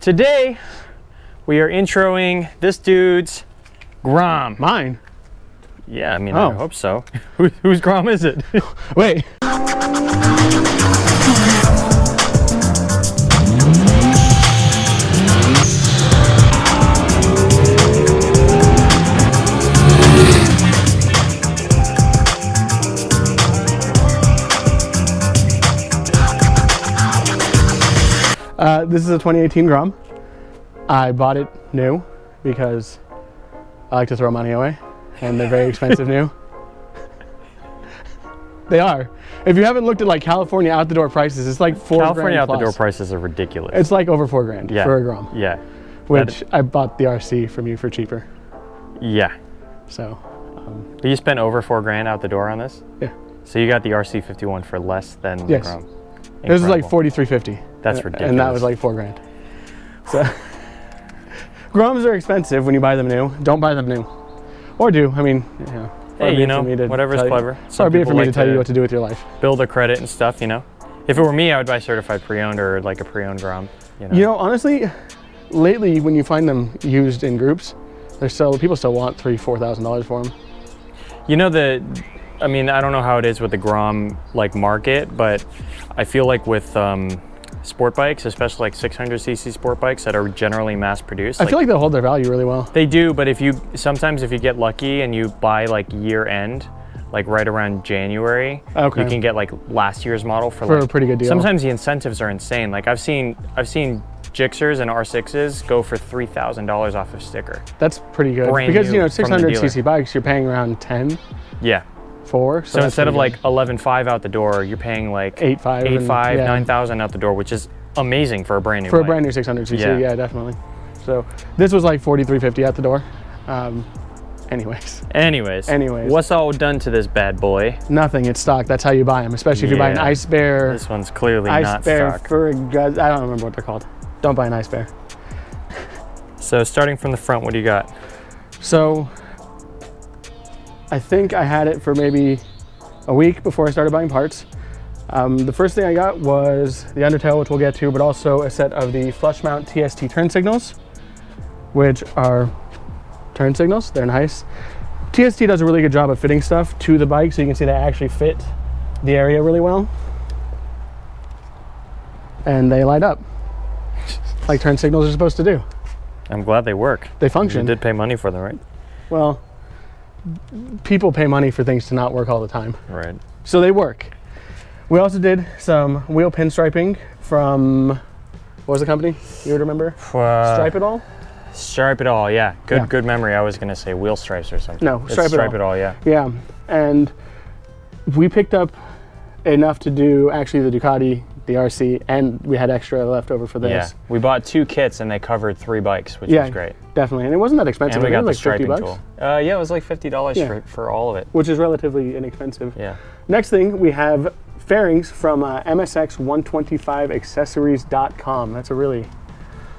Today, we are introing this dude's Grom. Mine? Yeah, I mean, I hope so. Whose Grom is it? Wait. This is a 2018 Grom. I bought it new because I like to throw money away, and they're very expensive new. They are. If you haven't looked at like California out the door prices, it's like $4 grand. California out the door prices are ridiculous. It's like over $4 grand for a Grom. Yeah. Which I bought the RC from you for cheaper. Yeah. So. But you spent over $4 grand out the door on this? Yeah. So you got the RC51 for less than the Grom. It was like $4,350. That's ridiculous. And that was like $4 grand. So Groms are expensive when you buy them new. Don't buy them new. Or do. I mean, you know. Hey, you know, whatever's clever. Far be it for me to tell you what to do with your life. Build a credit and stuff, you know. If it were me, I would buy certified pre-owned or like a pre-owned Grom. You know, honestly, lately when you find them used in groups, people still want $3,000–4,000 for them. You know, I mean, I don't know how it is with the Grom like market, but I feel like with sport bikes, especially like 600cc sport bikes that are generally mass produced. I feel like they hold their value really well. They do, but sometimes if you get lucky and you buy like year end, like right around January, you can get like last year's model for like a pretty good deal. Sometimes the incentives are insane. Like I've seen Gixxers and R6s go for $3,000 off a sticker. That's pretty good. Because 600cc bikes, you're paying around 10. Yeah. So instead of like 11.5 out the door, you're paying like 8.5, 9,000 out the door, which is amazing for a brand new For bike. a brand new 600cc, yeah, definitely. So this was like $4,350 at the door. Anyways, what's all done to this bad boy? Nothing. It's stock. That's how you buy them, especially if you buy an Ice Bear. This one's clearly not stock. I don't remember what they're called. Don't buy an Ice Bear. So starting from the front, what do you got? So I think I had it for maybe a week before I started buying parts. The first thing I got was the Undertale, which we'll get to, but also a set of the flush mount TST turn signals, which are turn signals. They're nice. TST does a really good job of fitting stuff to the bike, so you can see they actually fit the area really well. And they light up like turn signals are supposed to do. I'm glad they work. They function. You did pay money for them, right? Well, people pay money for things to not work all the time. Right. So they work. We also did some wheel pinstriping from, what was the company? You would remember? Stripe It All? Stripe It All, yeah. Good memory. I was going to say Wheel Stripes or something. No, Stripe It All, yeah. Yeah, and we picked up enough to do actually the Ducati, the RC, and we had extra left over for this. Yeah, we bought 2 kits and they covered 3 bikes, which was great. Definitely, and it wasn't that expensive. And we got the like striping $50. tool. Yeah, it was like $50 for all of it. Which is relatively inexpensive. Yeah. Next thing, we have fairings from MSX125accessories.com. That's a really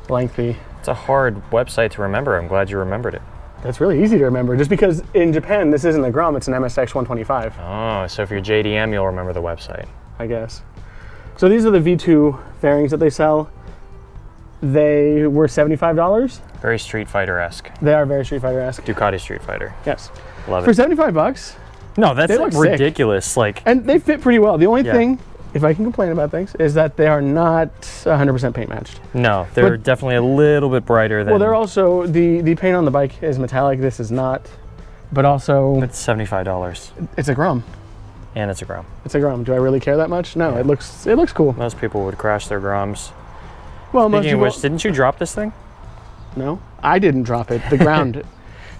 lengthy... It's a hard website to remember. I'm glad you remembered it. That's really easy to remember, just because in Japan, this isn't a Grom, it's an MSX125. Oh, so if you're JDM, you'll remember the website. I guess. So these are the V2 fairings that they sell. They were $75. Very Street Fighter-esque. They are very Street Fighter-esque. Ducati Street Fighter. Yes. Love it. For $75. No, that's ridiculous. Like, and they fit pretty well. The only thing, if I can complain about things, is that they are not 100% paint matched. No, they're definitely a little bit brighter than... Well, they're also, the paint on the bike is metallic. This is not. But also... It's $75. It's a Grom. And it's a Grom. It's a Grom. Do I really care that much? No, it looks cool. Most people would crash their Groms. Well, Speaking of which, didn't you drop this thing? No, I didn't drop it. The ground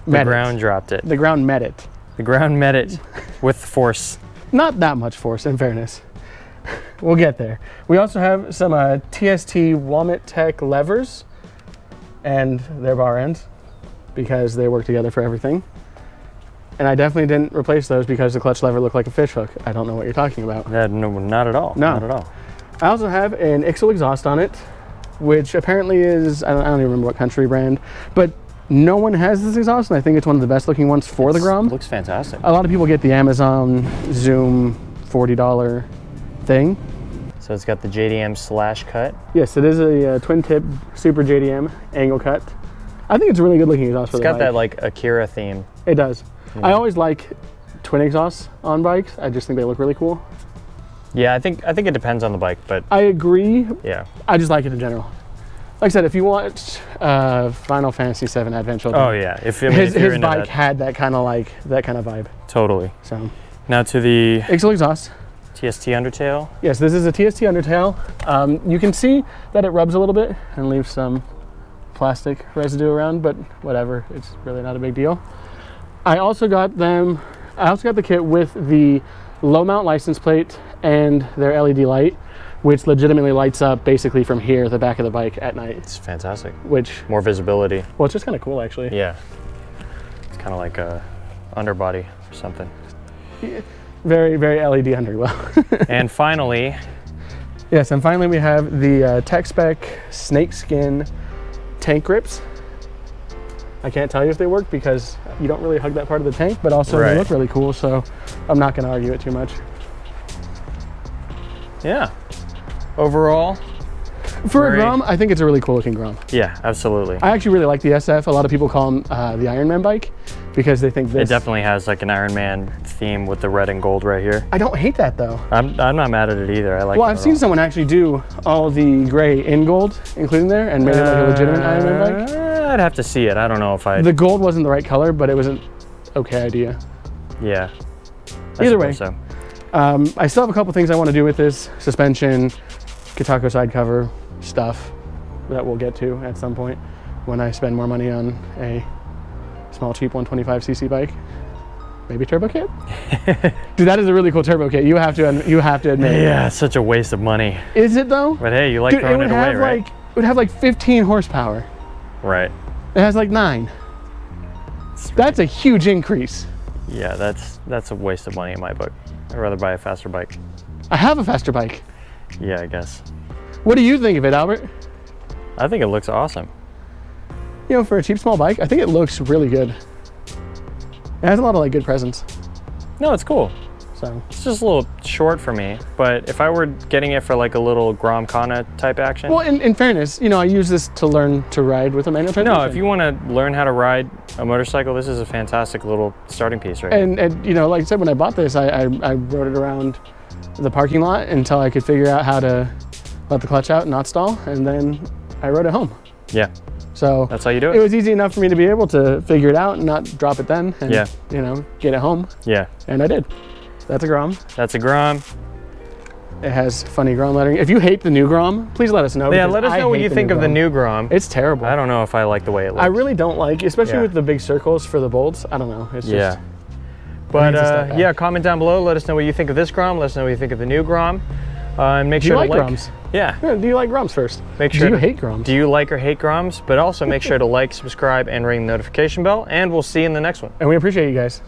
The ground dropped it. The ground met it. The ground met it with force. Not that much force, in fairness. We'll get there. We also have some TST Walmart Tech levers and their bar ends because they work together for everything. And I definitely didn't replace those because the clutch lever looked like a fish hook. I don't know what you're talking about. No, not at all. No. Not at all. I also have an Ixel exhaust on it, which apparently is, I don't even remember what country brand, but no one has this exhaust, and I think it's one of the best looking ones for the Grom. It looks fantastic. A lot of people get the Amazon Zoom $40 thing. So it's got the JDM slash cut. Yes, it is a twin tip Super JDM angle cut. I think it's a really good looking exhaust for the bike. It's got that like Akira theme. It does. I always like twin exhausts on bikes. I just think they look really cool. Yeah, I think it depends on the bike, but I agree. yeah. I just like it in general. Like I said, if you watch Final Fantasy VII Advent Children, Oh yeah, if you're his into bike that, had that kind of vibe. totally. So Now to the Excel exhaust. TST Undertale. Yes, this is a TST Undertale. You can see that it rubs a little bit and leaves some plastic residue around, but whatever, it's really not a big deal. I also got the kit with the low mount license plate and their LED light, which legitimately lights up basically from here, the back of the bike at night. It's fantastic. Which, More visibility. well, it's just kind of cool actually. Yeah. It's kind of like a underbody or something. Very, very LED underglow. And finally, Yes, and finally we have the Spec Snakeskin tank grips. I can't tell you if they work because you don't really hug that part of the tank, but also Right. they look really cool, so I'm not going to argue it too much. yeah. Overall, For a Great. Grom, I think it's a really cool looking Grom. yeah, absolutely. I actually really like the SF. A lot of people call them the Iron Man bike because they think It this. definitely has like an Iron Man theme with the red and gold right here. I don't hate that though. I'm not mad at it either. I like Well, it I've seen someone actually do all the gray in gold, including there, and made it like a legitimate Iron Man bike. I'd have to see it. I don't know if I. The gold wasn't the right color, but it was an okay idea. Yeah. I Either way. suppose so. I still have a couple things I want to do with this suspension, Kataco side cover stuff that we'll get to at some point when I spend more money on a small cheap 125cc bike. Maybe turbo kit? Dude, that is a really cool turbo kit. You have to admit. Yeah, it's such a waste of money. Is it though? But hey, you like Dude, throwing it away, have right? it would have like 15 horsepower. Right. It has like 9. That's a huge increase. Yeah, that's a waste of money in my book. I'd rather buy a faster bike. I have a faster bike. Yeah, I guess. What do you think of it, Albert? I think it looks awesome. You know, for a cheap small bike, I think it looks really good. It has a lot of like good presence. No, it's cool. So It's just a little short for me, but if I were getting it for like a little Grom Kana type action. well, in fairness, you know, I use this to learn to ride with a manual transmission. No, if you want to learn how to ride a motorcycle, this is a fantastic little starting piece right here. and you know, like I said, when I bought this, I rode it around the parking lot until I could figure out how to let the clutch out and not stall, and then I rode it home. Yeah, So that's how you do it it. was easy enough for me to be able to figure it out and not drop it then, and Yeah. you know, get it home, Yeah, and I did. That's a Grom. that's a Grom. It has funny Grom lettering. If you hate the new Grom, please let us know. Yeah, because let us I know what hate you think of the Grom. new Grom. It's terrible. I don't know if I like the way it looks. I really don't like, especially Yeah. with the big circles for the bolts. I don't know. It's Yeah. just. But needs to step back. yeah, comment down below. Let us know what you think of this Grom. Let us know what you think of the new Grom. And make Do you sure like to like. Groms? Yeah. Yeah, do you like Groms first? Make sure Do you to- hate Groms? Do you like or hate Groms? But also make sure to like, subscribe, and ring the notification bell. And we'll see you in the next one. And we appreciate you guys.